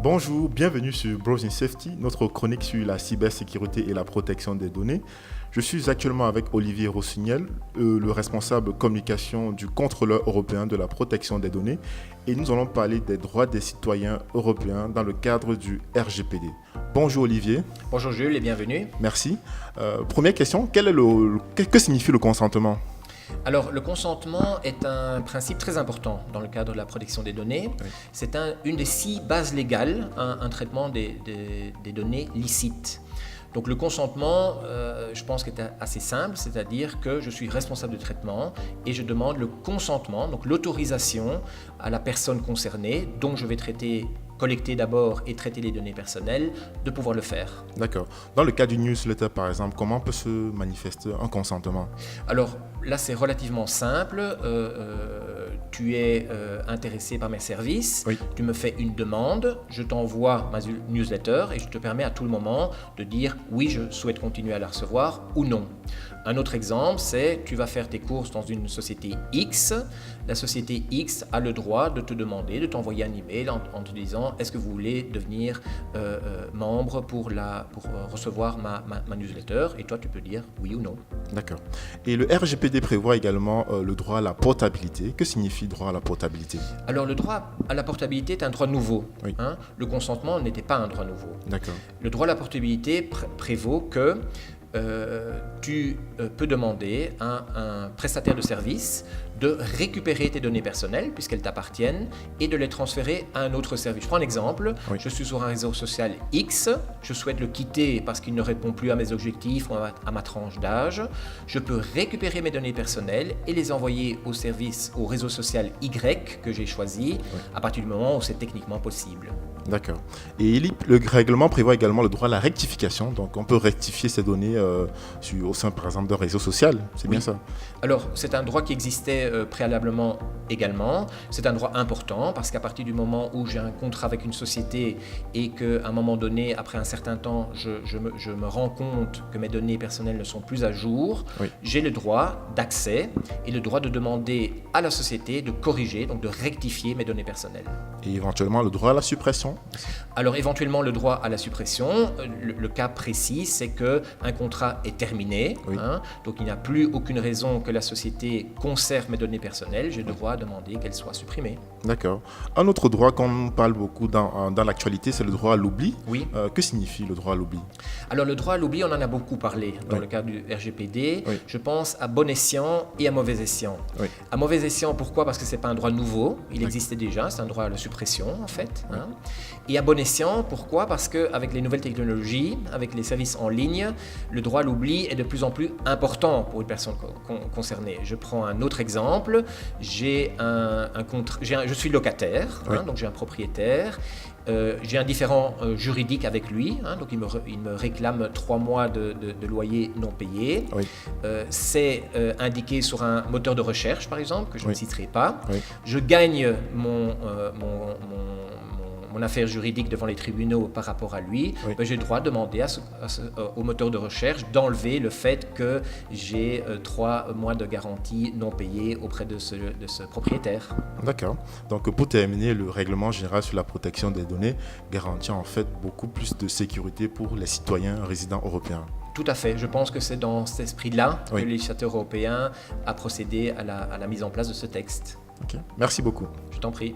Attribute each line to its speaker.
Speaker 1: Bonjour, bienvenue sur Browsing Safety, notre chronique sur la cybersécurité et la protection des données. Je suis actuellement avec Olivier Rossignol, le responsable communication du contrôleur européen de la protection des données, et nous allons parler des droits des citoyens européens dans le cadre du RGPD. Bonjour Olivier.
Speaker 2: Bonjour Jules et bienvenue.
Speaker 1: Merci. Première question, que signifie le consentement ?
Speaker 2: Alors, le consentement est un principe très important dans le cadre de la protection des données. Oui. C'est une des 6 bases légales, un traitement des données licites. Donc le consentement, je pense qu'il est assez simple, c'est-à-dire que je suis responsable de traitement et je demande le consentement, donc l'autorisation à la personne concernée dont je vais collecter d'abord et traiter les données personnelles, de pouvoir le faire.
Speaker 1: D'accord. Dans le cas du newsletter, par exemple, comment peut se manifester un consentement ?
Speaker 2: Alors là, c'est relativement simple. Tu es intéressé par mes services, oui. Tu me fais une demande, je t'envoie ma newsletter et je te permets à tout le moment de dire oui, je souhaite continuer à la recevoir ou non. Un autre exemple, c'est tu vas faire tes courses dans une société X. La société X a le droit de te demander, de t'envoyer un email en te disant est-ce que vous voulez devenir membre pour recevoir ma newsletter, et toi tu peux dire oui ou non.
Speaker 1: D'accord. Et le RGPD prévoit également le droit à la portabilité. Que signifie droit à la portabilité ?
Speaker 2: Alors le droit à la portabilité est un droit nouveau. Oui. Le consentement n'était pas un droit nouveau.
Speaker 1: D'accord.
Speaker 2: Le droit à la portabilité prévaut que tu peux demander à un prestataire de service de récupérer tes données personnelles puisqu'elles t'appartiennent et de les transférer à un autre service. Je prends un exemple, oui. Je suis sur un réseau social X, je souhaite le quitter parce qu'il ne répond plus à mes objectifs ou à ma tranche d'âge. Je peux récupérer mes données personnelles et les envoyer au réseau social Y que j'ai choisi, oui. À partir du moment où c'est techniquement possible.
Speaker 1: D'accord. Et le règlement prévoit également le droit à la rectification, donc on peut rectifier ces données au sein par exemple d'un réseau social, c'est bien ça ?
Speaker 2: Alors c'est un droit qui existait préalablement également. C'est un droit important parce qu'à partir du moment où j'ai un contrat avec une société et qu'à un moment donné, après un certain temps, je me rends compte que mes données personnelles ne sont plus à jour, oui. J'ai le droit d'accès et le droit de demander à la société de corriger, donc de rectifier mes données personnelles.
Speaker 1: Et éventuellement le droit à la suppression ?
Speaker 2: Alors éventuellement le droit à la suppression, le cas précis c'est qu'un contrat est terminé, oui. Donc il n'y a plus aucune raison que la société conserve mes données personnelles, j'ai le droit à demander qu'elles soient supprimées.
Speaker 1: D'accord. Un autre droit qu'on parle beaucoup dans l'actualité, c'est le droit à l'oubli.
Speaker 2: Oui.
Speaker 1: Que signifie le droit à l'oubli ?
Speaker 2: Alors le droit à l'oubli, on en a beaucoup parlé dans le cadre du RGPD. Oui. Je pense à bon escient et à mauvais escient. Oui. À mauvais escient, pourquoi ? Parce que ce n'est pas un droit nouveau, il existait déjà, c'est un droit à la suppression en fait. Oui. Et à bon escient, pourquoi ? Parce qu'avec les nouvelles technologies, avec les services en ligne, le droit à l'oubli est de plus en plus important pour une personne concernée. Je prends un autre exemple, j'ai je suis locataire, oui. Donc j'ai un propriétaire, j'ai un différend juridique avec lui, donc il me réclame 3 mois de loyer non payé. Oui. C'est indiqué sur un moteur de recherche par exemple, que je ne citerai pas. Oui. Je gagne mon affaire juridique devant les tribunaux par rapport à lui, oui. J'ai le droit de demander au moteur de recherche d'enlever le fait que j'ai 3 mois de garantie non payée auprès de ce propriétaire.
Speaker 1: D'accord. Donc pour terminer, le règlement général sur la protection des données garantit en fait beaucoup plus de sécurité pour les citoyens résidents européens.
Speaker 2: Tout à fait. Je pense que c'est dans cet esprit-là
Speaker 1: oui.
Speaker 2: que le législateur européen a procédé à la mise en place de ce texte.
Speaker 1: Okay. Merci beaucoup.
Speaker 2: Je t'en prie.